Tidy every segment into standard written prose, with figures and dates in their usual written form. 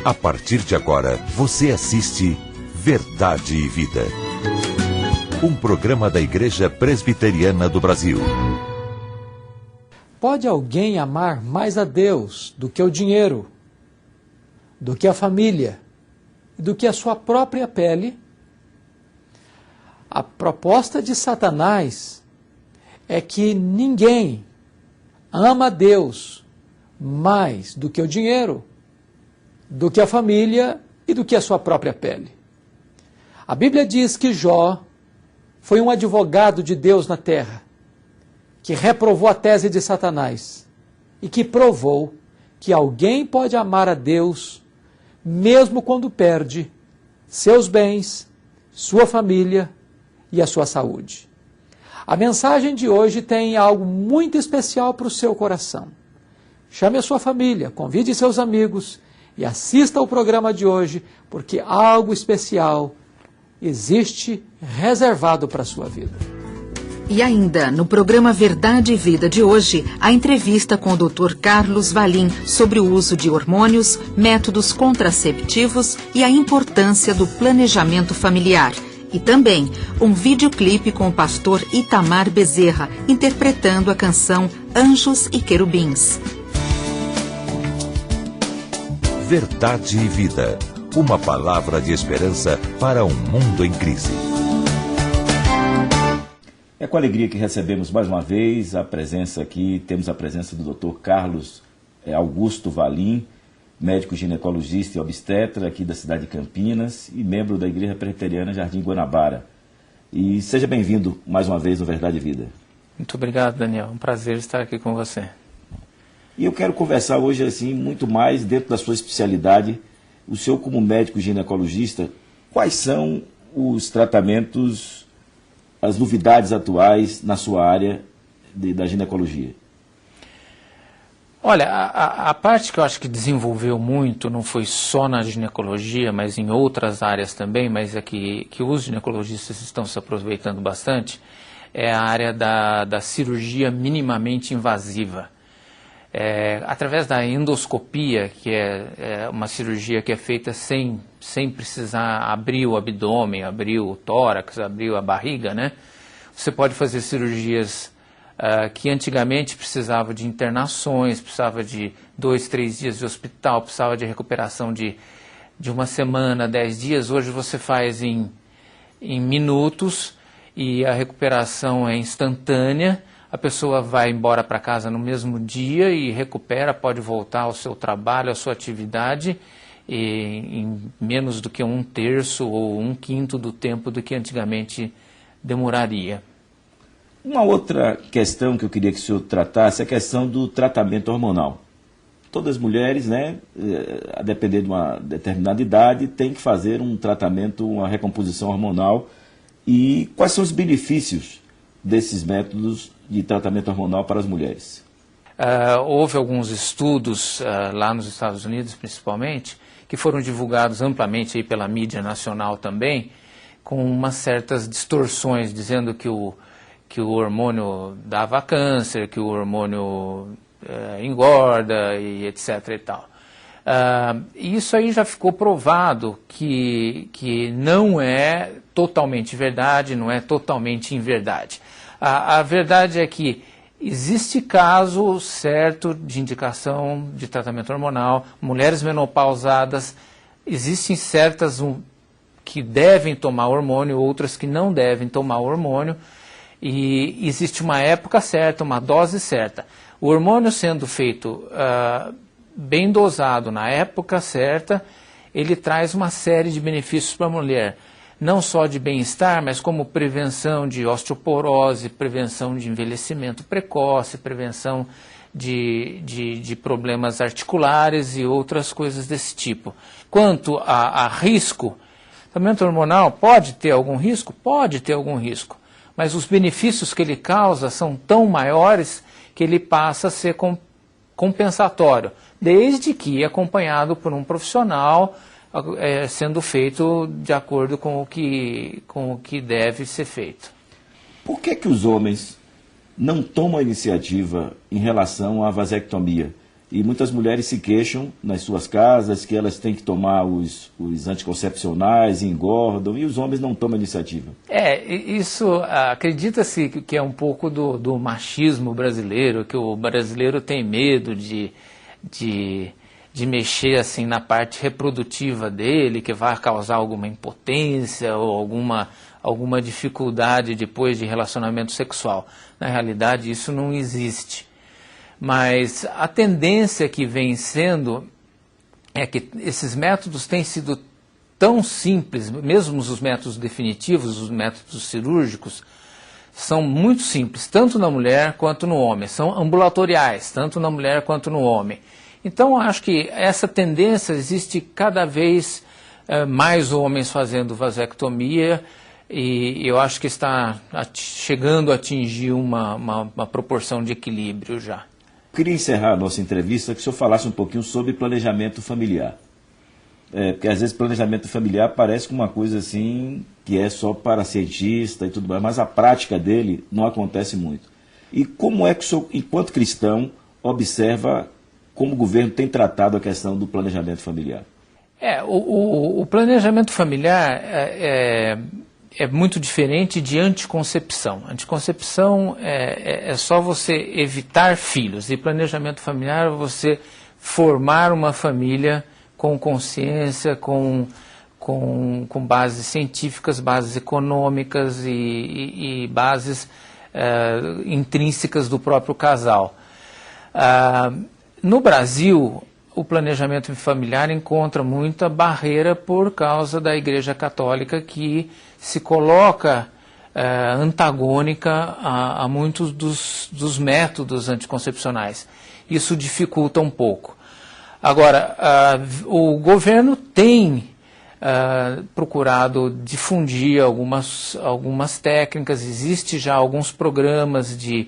A partir de agora, você assiste Verdade e Vida. Um programa da Igreja Presbiteriana do Brasil. Pode alguém amar mais a Deus do que o dinheiro, do que a família, do que a sua própria pele? A proposta de Satanás é que ninguém ama a Deus mais do que o dinheiro, do que a família e do que a sua própria pele. A Bíblia diz que Jó foi um advogado de Deus na terra, que reprovou a tese de Satanás e que provou que alguém pode amar a Deus mesmo quando perde seus bens, sua família e a sua saúde. A mensagem de hoje tem algo muito especial para o seu coração. Chame a sua família, convide seus amigos e assista ao programa de hoje, porque algo especial existe reservado para a sua vida. E ainda, no programa Verdade e Vida de hoje, a entrevista com o Dr. Carlos Valim sobre o uso de hormônios, métodos contraceptivos e a importância do planejamento familiar. E também um videoclipe com o pastor Itamar Bezerra, interpretando a canção Anjos e Querubins. Verdade e Vida. Uma palavra de esperança para um mundo em crise. É com alegria que recebemos mais uma vez a presença aqui, temos a presença do Dr. Carlos Augusto Valim, médico ginecologista e obstetra aqui da cidade de Campinas e membro da Igreja Presbiteriana Jardim Guanabara. E seja bem-vindo mais uma vez ao Verdade e Vida. Muito obrigado, Daniel. Um prazer estar aqui com você. E eu quero conversar hoje assim muito mais dentro da sua especialidade. O senhor, como médico ginecologista, quais são os tratamentos, as novidades atuais na sua área da ginecologia? Olha, a parte que eu acho que desenvolveu muito, não foi só na ginecologia, mas em outras áreas também, mas é que os ginecologistas estão se aproveitando bastante, é a área da cirurgia minimamente invasiva. Através da endoscopia, que é uma cirurgia que é feita sem precisar abrir o abdômen, abrir o tórax, abrir a barriga, né? Você pode fazer cirurgias que antigamente precisava de internações, precisava de 2, 3 dias de hospital, precisava de recuperação de 1 semana, 10 dias. Hoje você faz em minutos e a recuperação é instantânea. A pessoa vai embora para casa no mesmo dia e recupera, pode voltar ao seu trabalho, à sua atividade, em menos do que 1/3 ou 1/5 do tempo do que antigamente demoraria. Uma outra questão que eu queria que o senhor tratasse é a questão do tratamento hormonal. Todas as mulheres, né, a depender de uma determinada idade, têm que fazer um tratamento, uma recomposição hormonal. E quais são os benefícios desses métodos de tratamento hormonal para as mulheres? Houve alguns estudos lá nos Estados Unidos, principalmente, que foram divulgados amplamente aí pela mídia nacional também, com umas certas distorções, dizendo que o hormônio dava câncer, que o hormônio engorda e etc. e tal. Isso aí já ficou provado que não é totalmente verdade, não é totalmente inverdade. A verdade é que existe caso certo de indicação de tratamento hormonal, mulheres menopausadas, existem certas que devem tomar hormônio, outras que não devem tomar hormônio, e existe uma época certa, uma dose certa. O hormônio sendo feito bem dosado na época certa, ele traz uma série de benefícios para a mulher. Não só de bem-estar, mas como prevenção de osteoporose, prevenção de envelhecimento precoce, prevenção de problemas articulares e outras coisas desse tipo. Quanto a risco, o tratamento hormonal pode ter algum risco? Pode ter algum risco, mas os benefícios que ele causa são tão maiores que ele passa a ser compensatório, desde que acompanhado por um profissional, sendo feito de acordo com o que deve ser feito. Por que os homens não tomam a iniciativa em relação à vasectomia? E muitas mulheres se queixam nas suas casas que elas têm que tomar os anticoncepcionais, engordam, e os homens não tomam iniciativa. Isso acredita-se que é um pouco do machismo brasileiro, que o brasileiro tem medo de mexer assim na parte reprodutiva dele, que vai causar alguma impotência ou alguma dificuldade depois de relacionamento sexual. Na realidade, isso não existe. Mas a tendência que vem sendo é que esses métodos têm sido tão simples, mesmo os métodos definitivos, os métodos cirúrgicos, são muito simples, tanto na mulher quanto no homem, são ambulatoriais, tanto na mulher quanto no homem. Então, acho que essa tendência existe cada vez mais homens fazendo vasectomia, e eu acho que está chegando a atingir uma proporção de equilíbrio já. Queria encerrar a nossa entrevista que o senhor falasse um pouquinho sobre planejamento familiar. Porque às vezes planejamento familiar parece uma coisa assim que é só para cientista e tudo mais, mas a prática dele não acontece muito. E como é que o senhor, enquanto cristão, observa como o governo tem tratado a questão do planejamento familiar? O planejamento familiar é muito diferente de anticoncepção. Anticoncepção é só você evitar filhos, e planejamento familiar é você formar uma família com consciência, com bases científicas, bases econômicas e bases intrínsecas do próprio casal. No Brasil, o planejamento familiar encontra muita barreira por causa da Igreja Católica, que se coloca antagônica a muitos dos métodos anticoncepcionais. Isso dificulta um pouco. Agora, o governo tem procurado difundir algumas técnicas, existe já alguns programas de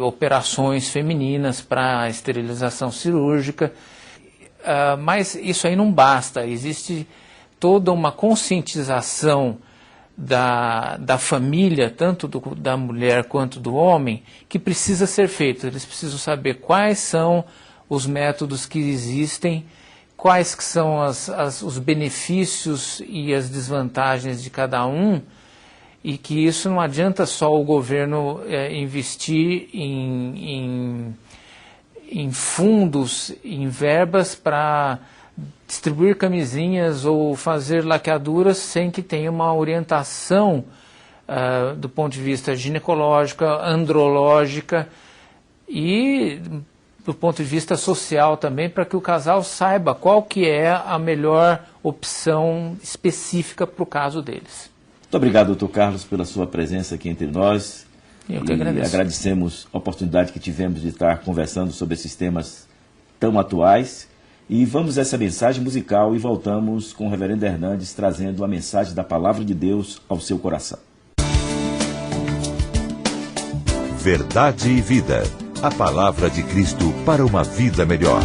operações femininas para esterilização cirúrgica, mas isso aí não basta, existe toda uma conscientização da família, tanto da mulher quanto do homem, que precisa ser feita. Eles precisam saber quais são os métodos que existem, quais que são os benefícios e as desvantagens de cada um, e que isso não adianta só o governo investir em fundos, em verbas para distribuir camisinhas ou fazer laqueaduras sem que tenha uma orientação do ponto de vista ginecológico, andrológica e do ponto de vista social também, para que o casal saiba qual que é a melhor opção específica para o caso deles. Muito obrigado, doutor Carlos, pela sua presença aqui entre nós. Eu que agradeço. Agradecemos a oportunidade que tivemos de estar conversando sobre esses temas tão atuais. E vamos a essa mensagem musical e voltamos com o reverendo Hernandes trazendo a mensagem da Palavra de Deus ao seu coração. Verdade e Vida. A Palavra de Cristo para uma vida melhor.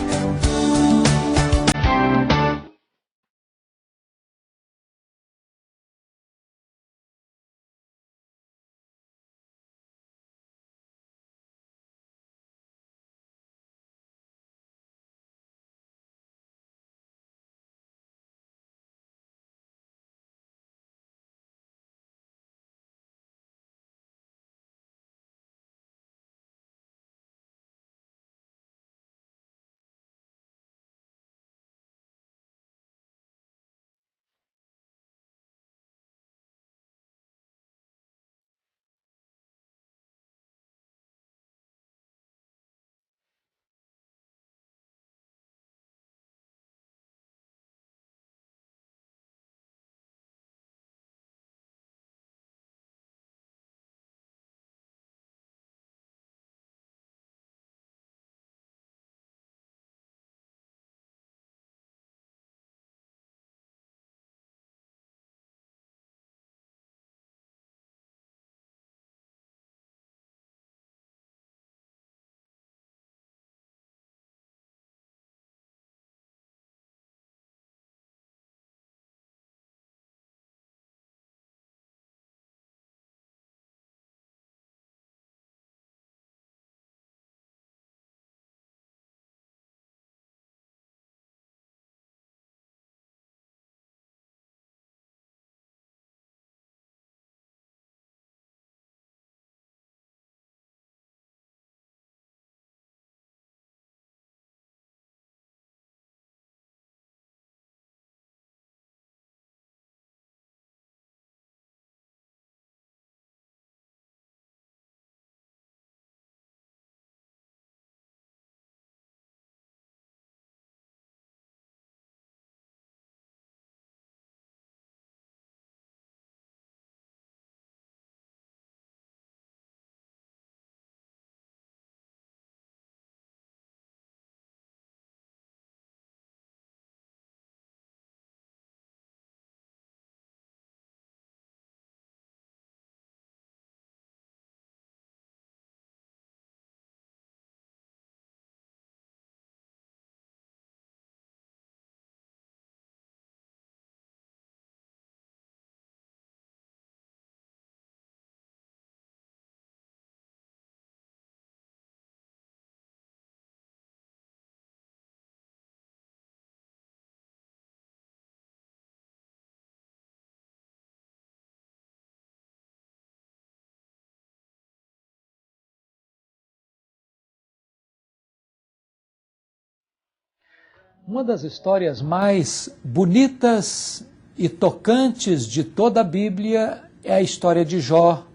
Uma das histórias mais bonitas e tocantes de toda a Bíblia é a história de Jó,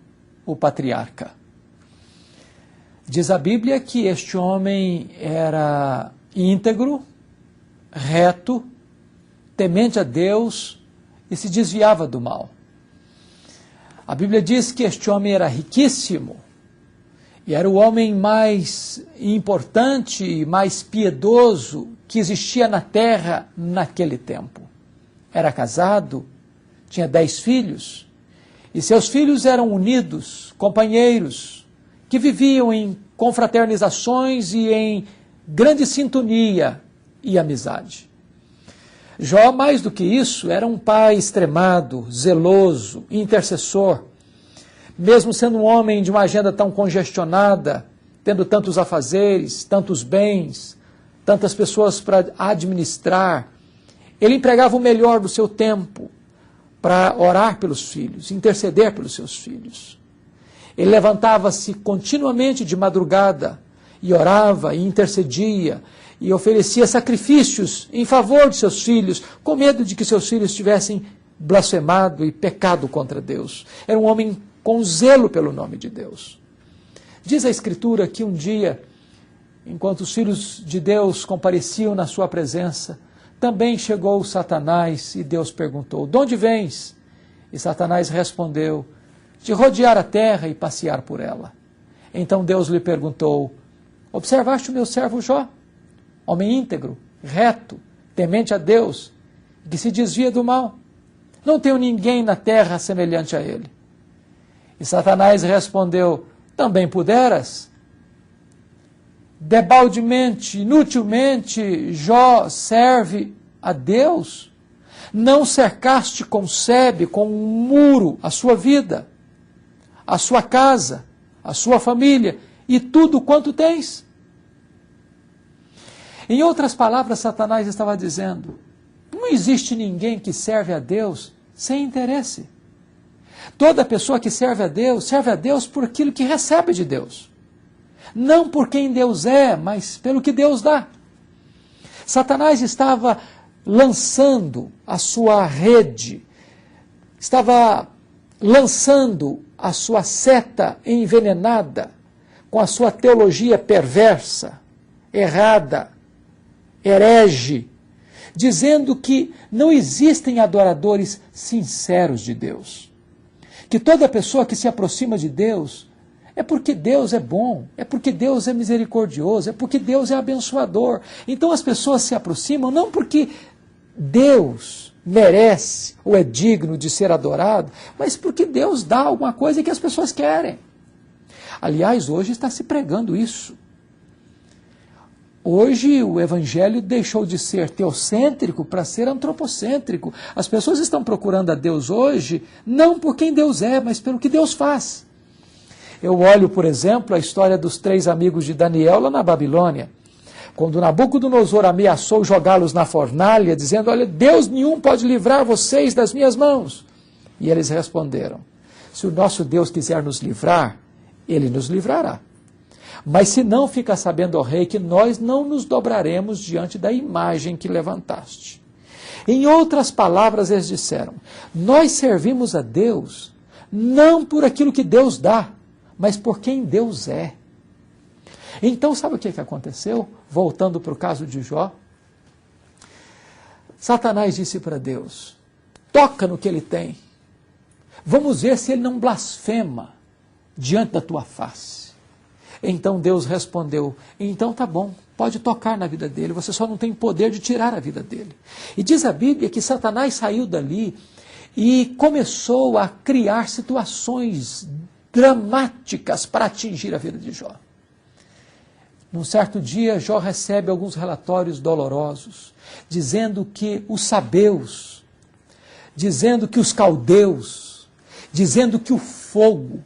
o patriarca. Diz a Bíblia que este homem era íntegro, reto, temente a Deus e se desviava do mal. A Bíblia diz que este homem era riquíssimo e era o homem mais importante e mais piedoso que existia na terra naquele tempo. Era casado, tinha 10 filhos e seus filhos eram unidos, companheiros, que viviam em confraternizações e em grande sintonia e amizade. Jó, mais do que isso, era um pai extremado, zeloso, intercessor. Mesmo sendo um homem de uma agenda tão congestionada, tendo tantos afazeres, tantos bens, tantas pessoas para administrar, ele empregava o melhor do seu tempo para orar pelos filhos, interceder pelos seus filhos. Ele levantava-se continuamente de madrugada e orava e intercedia e oferecia sacrifícios em favor de seus filhos, com medo de que seus filhos tivessem blasfemado e pecado contra Deus. Era um homem com zelo pelo nome de Deus. Diz a Escritura que um dia, enquanto os filhos de Deus compareciam na sua presença, também chegou Satanás e Deus perguntou: "De onde vens?" E Satanás respondeu: "De rodear a terra e passear por ela." Então Deus lhe perguntou: "Observaste o meu servo Jó? Homem íntegro, reto, temente a Deus, que se desvia do mal. Não tenho ninguém na terra semelhante a ele." E Satanás respondeu: "Também puderas? Debaldemente, inutilmente, Jó serve a Deus? Não cercaste com sebe, com um muro, a sua vida, a sua casa, a sua família e tudo quanto tens?" Em outras palavras, Satanás estava dizendo: não existe ninguém que serve a Deus sem interesse. Toda pessoa que serve a Deus por aquilo que recebe de Deus. Não por quem Deus é, mas pelo que Deus dá. Satanás estava lançando a sua rede, estava lançando a sua seta envenenada com a sua teologia perversa, errada, herege, dizendo que não existem adoradores sinceros de Deus. Que toda pessoa que se aproxima de Deus é porque Deus é bom, é porque Deus é misericordioso, é porque Deus é abençoador. Então as pessoas se aproximam não porque Deus merece ou é digno de ser adorado, mas porque Deus dá alguma coisa que as pessoas querem. Aliás, hoje está se pregando isso. Hoje o Evangelho deixou de ser teocêntrico para ser antropocêntrico. As pessoas estão procurando a Deus hoje não por quem Deus é, mas pelo que Deus faz. Eu olho, por exemplo, a história dos 3 amigos de Daniel lá na Babilônia. Quando Nabucodonosor ameaçou jogá-los na fornalha, dizendo: "Olha, Deus nenhum pode livrar vocês das minhas mãos." E eles responderam: "Se o nosso Deus quiser nos livrar, Ele nos livrará. Mas se não, fica sabendo, ó rei, que nós não nos dobraremos diante da imagem que levantaste." Em outras palavras, eles disseram: "Nós servimos a Deus não por aquilo que Deus dá, mas por quem Deus é." Então, sabe o que aconteceu? Voltando para o caso de Jó, Satanás disse para Deus: "Toca no que ele tem. Vamos ver se ele não blasfema diante da tua face." Então Deus respondeu: "Então tá bom, pode tocar na vida dele, você só não tem poder de tirar a vida dele." E diz a Bíblia que Satanás saiu dali e começou a criar situações dramáticas para atingir a vida de Jó. Num certo dia, Jó recebe alguns relatórios dolorosos, dizendo que os sabeus, dizendo que os caldeus, dizendo que o fogo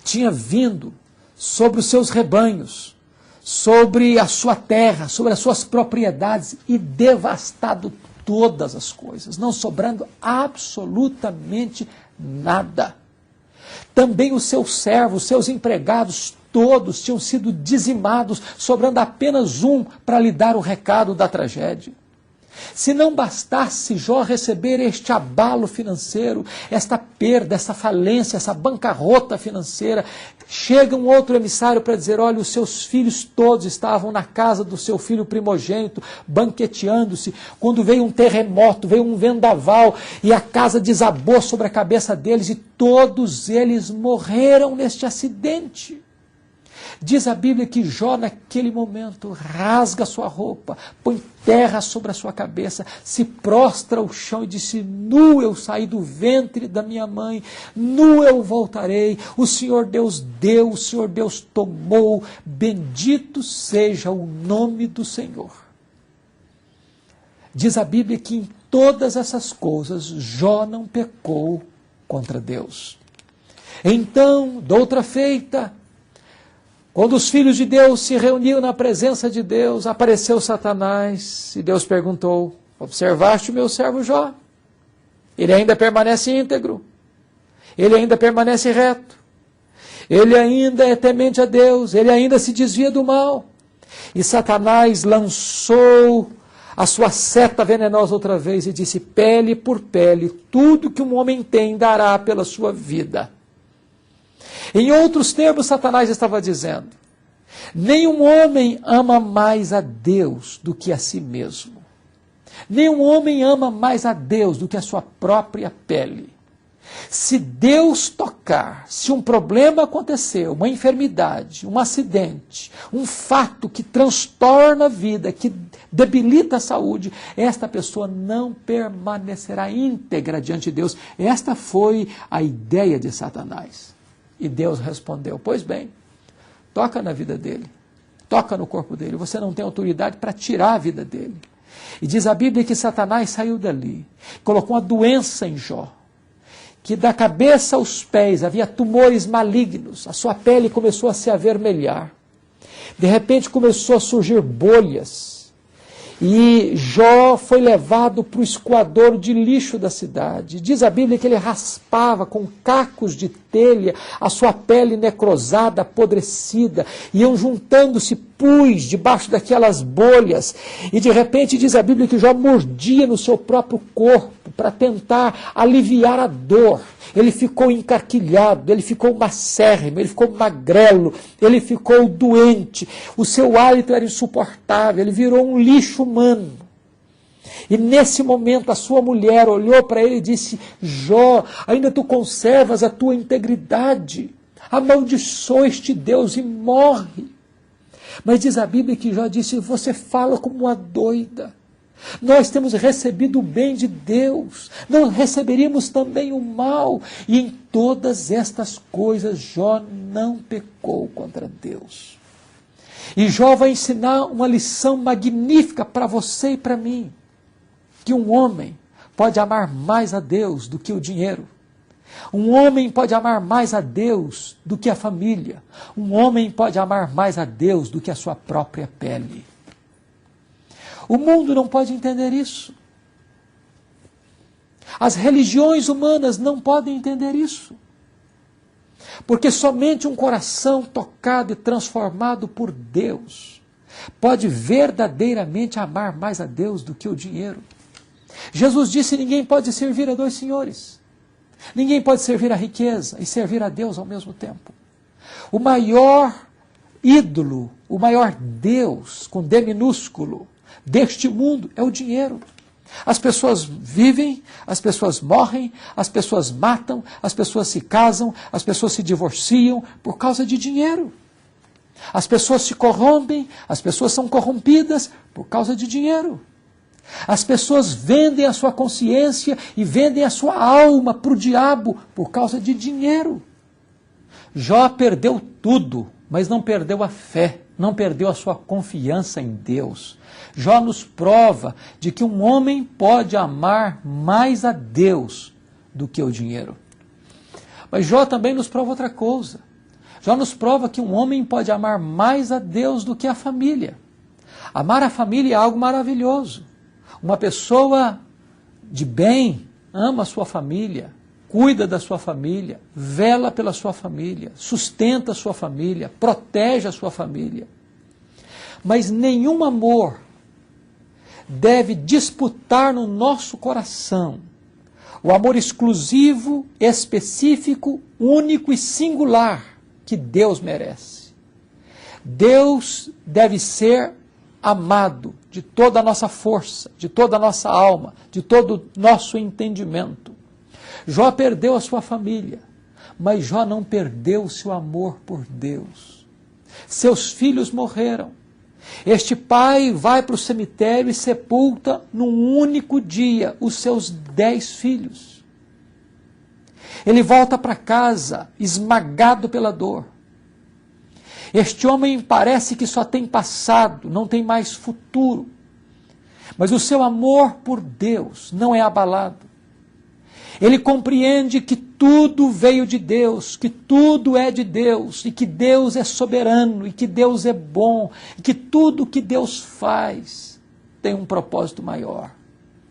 tinha vindo sobre os seus rebanhos, sobre a sua terra, sobre as suas propriedades e devastado todas as coisas, não sobrando absolutamente nada. Também os seus servos, os seus empregados, todos tinham sido dizimados, sobrando apenas um para lhe dar o recado da tragédia. Se não bastasse Jó receber este abalo financeiro, esta perda, essa falência, essa bancarrota financeira, chega um outro emissário para dizer, olha, os seus filhos todos estavam na casa do seu filho primogênito, banqueteando-se, quando veio um terremoto, veio um vendaval, e a casa desabou sobre a cabeça deles, e todos eles morreram neste acidente. Diz a Bíblia que Jó, naquele momento, rasga sua roupa, põe terra sobre a sua cabeça, se prostra ao chão e disse, nu eu saí do ventre da minha mãe, nu eu voltarei, o Senhor Deus deu, o Senhor Deus tomou, bendito seja o nome do Senhor. Diz a Bíblia que em todas essas coisas, Jó não pecou contra Deus. Então, doutra feita, quando os filhos de Deus se reuniram na presença de Deus, apareceu Satanás e Deus perguntou, observaste o meu servo Jó? Ele ainda permanece íntegro, ele ainda permanece reto, ele ainda é temente a Deus, ele ainda se desvia do mal. E Satanás lançou a sua seta venenosa outra vez e disse, pele por pele, tudo que um homem tem dará pela sua vida. Em outros termos, Satanás estava dizendo, nenhum homem ama mais a Deus do que a si mesmo. Nenhum homem ama mais a Deus do que a sua própria pele. Se Deus tocar, se um problema acontecer, uma enfermidade, um acidente, um fato que transtorna a vida, que debilita a saúde, esta pessoa não permanecerá íntegra diante de Deus. Esta foi a ideia de Satanás. E Deus respondeu, pois bem, toca na vida dele, toca no corpo dele, você não tem autoridade para tirar a vida dele. E diz a Bíblia que Satanás saiu dali, colocou uma doença em Jó, que da cabeça aos pés havia tumores malignos, a sua pele começou a se avermelhar, de repente começou a surgir bolhas, e Jó foi levado para o escoadouro de lixo da cidade. Diz a Bíblia que ele raspava com cacos de telha a sua pele necrosada, apodrecida. Iam juntando-se pus debaixo daquelas bolhas. E de repente diz a Bíblia que Jó mordia no seu próprio corpo para tentar aliviar a dor. Ele ficou encarquilhado, ele ficou macérrimo, ele ficou magrelo, ele ficou doente. O seu hálito era insuportável, ele virou um lixo humano. E nesse momento a sua mulher olhou para ele e disse, Jó, ainda tu conservas a tua integridade, amaldiçoa este Deus e morre. Mas diz a Bíblia que Jó disse, você fala como uma doida. Nós temos recebido o bem de Deus, não receberíamos também o mal. E em todas estas coisas Jó não pecou contra Deus. E Jó vai ensinar uma lição magnífica para você e para mim, que um homem pode amar mais a Deus do que o dinheiro. Um homem pode amar mais a Deus do que a família. Um homem pode amar mais a Deus do que a sua própria pele. O mundo não pode entender isso. As religiões humanas não podem entender isso. Porque somente um coração tocado e transformado por Deus pode verdadeiramente amar mais a Deus do que o dinheiro. Jesus disse, ninguém pode servir a dois senhores. Ninguém pode servir a riqueza e servir a Deus ao mesmo tempo. O maior ídolo, o maior Deus, com D minúsculo, deste mundo é o dinheiro. As pessoas vivem, as pessoas morrem, as pessoas matam, as pessoas se casam, as pessoas se divorciam por causa de dinheiro. As pessoas se corrompem, as pessoas são corrompidas por causa de dinheiro. As pessoas vendem a sua consciência e vendem a sua alma para o diabo por causa de dinheiro. Jó perdeu tudo, mas não perdeu a fé, não perdeu a sua confiança em Deus. Jó nos prova de que um homem pode amar mais a Deus do que o dinheiro. Mas Jó também nos prova outra coisa. Jó nos prova que um homem pode amar mais a Deus do que a família. Amar a família é algo maravilhoso. Uma pessoa de bem ama a sua família, cuida da sua família, vela pela sua família, sustenta a sua família, protege a sua família. Mas nenhum amor, deve disputar no nosso coração o amor exclusivo, específico, único e singular que Deus merece. Deus deve ser amado de toda a nossa força, de toda a nossa alma, de todo o nosso entendimento. Jó perdeu a sua família, mas Jó não perdeu o seu amor por Deus. Seus filhos morreram. Este pai vai para o cemitério e sepulta num único dia os seus 10 filhos. Ele volta para casa esmagado pela dor. Este homem parece que só tem passado, não tem mais futuro. Mas o seu amor por Deus não é abalado. Ele compreende que tudo veio de Deus, que tudo é de Deus, e que Deus é soberano, e que Deus é bom, e que tudo que Deus faz tem um propósito maior.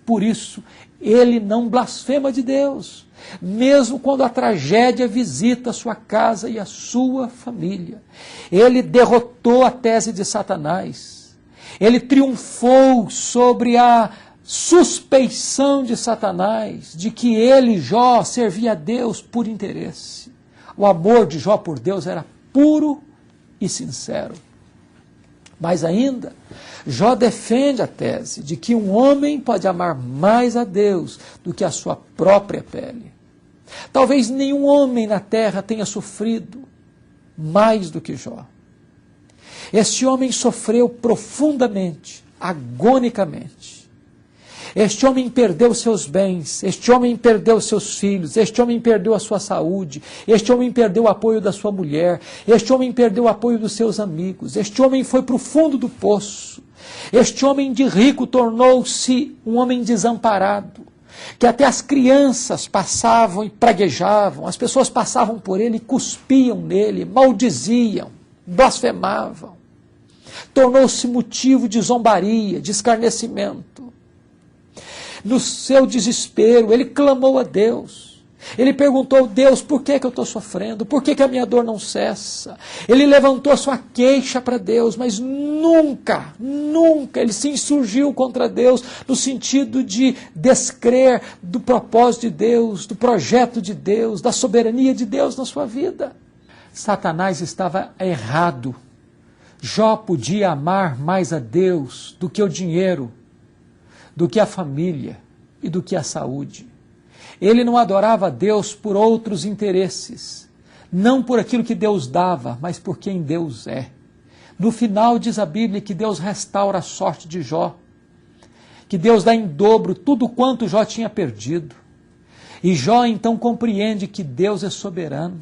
Por isso, ele não blasfema de Deus, mesmo quando a tragédia visita a sua casa e a sua família. Ele derrotou a tese de Satanás. Ele triunfou sobre a suspeição de Satanás de que ele, Jó, servia a Deus por interesse. O amor de Jó por Deus era puro e sincero. Mais ainda, Jó defende a tese de que um homem pode amar mais a Deus do que a sua própria pele. Talvez nenhum homem na terra tenha sofrido mais do que Jó. Este homem sofreu profundamente, agonicamente. Este homem perdeu seus bens, este homem perdeu seus filhos, este homem perdeu a sua saúde, este homem perdeu o apoio da sua mulher, este homem perdeu o apoio dos seus amigos, este homem foi para o fundo do poço, este homem de rico tornou-se um homem desamparado, que até as crianças passavam e praguejavam, as pessoas passavam por ele e cuspiam nele, maldiziam, blasfemavam. Tornou-se motivo de zombaria, de escarnecimento. No seu desespero, ele clamou a Deus. Ele perguntou, Deus, por que eu estou sofrendo? Por que a minha dor não cessa? Ele levantou a sua queixa para Deus, mas nunca ele se insurgiu contra Deus no sentido de descrer do propósito de Deus, do projeto de Deus, da soberania de Deus na sua vida. Satanás estava errado. Jó podia amar mais a Deus do que o dinheiro, do que a família e do que a saúde. Ele não adorava a Deus por outros interesses, não por aquilo que Deus dava, mas por quem Deus é. No final diz a Bíblia que Deus restaura a sorte de Jó, que Deus dá em dobro tudo quanto Jó tinha perdido. E Jó então compreende que Deus é soberano,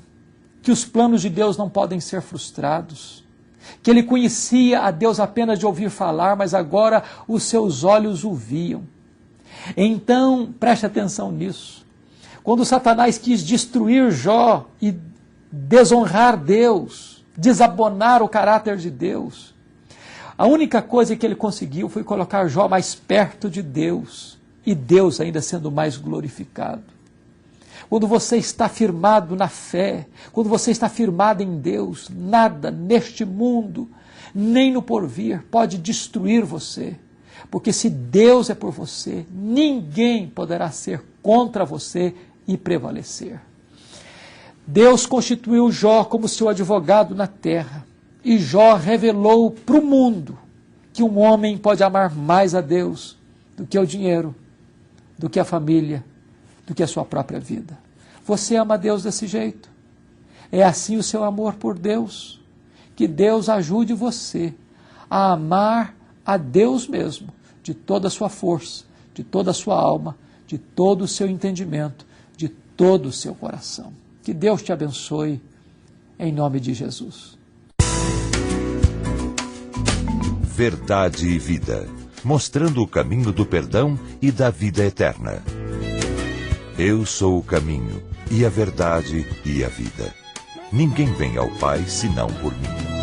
que os planos de Deus não podem ser frustrados, que ele conhecia a Deus apenas de ouvir falar, mas agora os seus olhos o viam. Então, preste atenção nisso. Quando Satanás quis destruir Jó e desonrar Deus, desabonar o caráter de Deus, a única coisa que ele conseguiu foi colocar Jó mais perto de Deus, e Deus ainda sendo mais glorificado. Quando você está firmado na fé, quando você está firmado em Deus, nada neste mundo, nem no porvir, pode destruir você. Porque se Deus é por você, ninguém poderá ser contra você e prevalecer. Deus constituiu Jó como seu advogado na terra. E Jó revelou para o mundo que um homem pode amar mais a Deus do que o dinheiro, do que a família, do que a sua própria vida. Você ama a Deus desse jeito? É assim o seu amor por Deus? Que Deus ajude você a amar a Deus mesmo, de toda a sua força, de toda a sua alma, de todo o seu entendimento, de todo o seu coração. Que Deus te abençoe, em nome de Jesus. Verdade e Vida, mostrando o caminho do perdão e da vida eterna. Eu sou o caminho, e a verdade e a vida. Ninguém vem ao Pai senão por mim.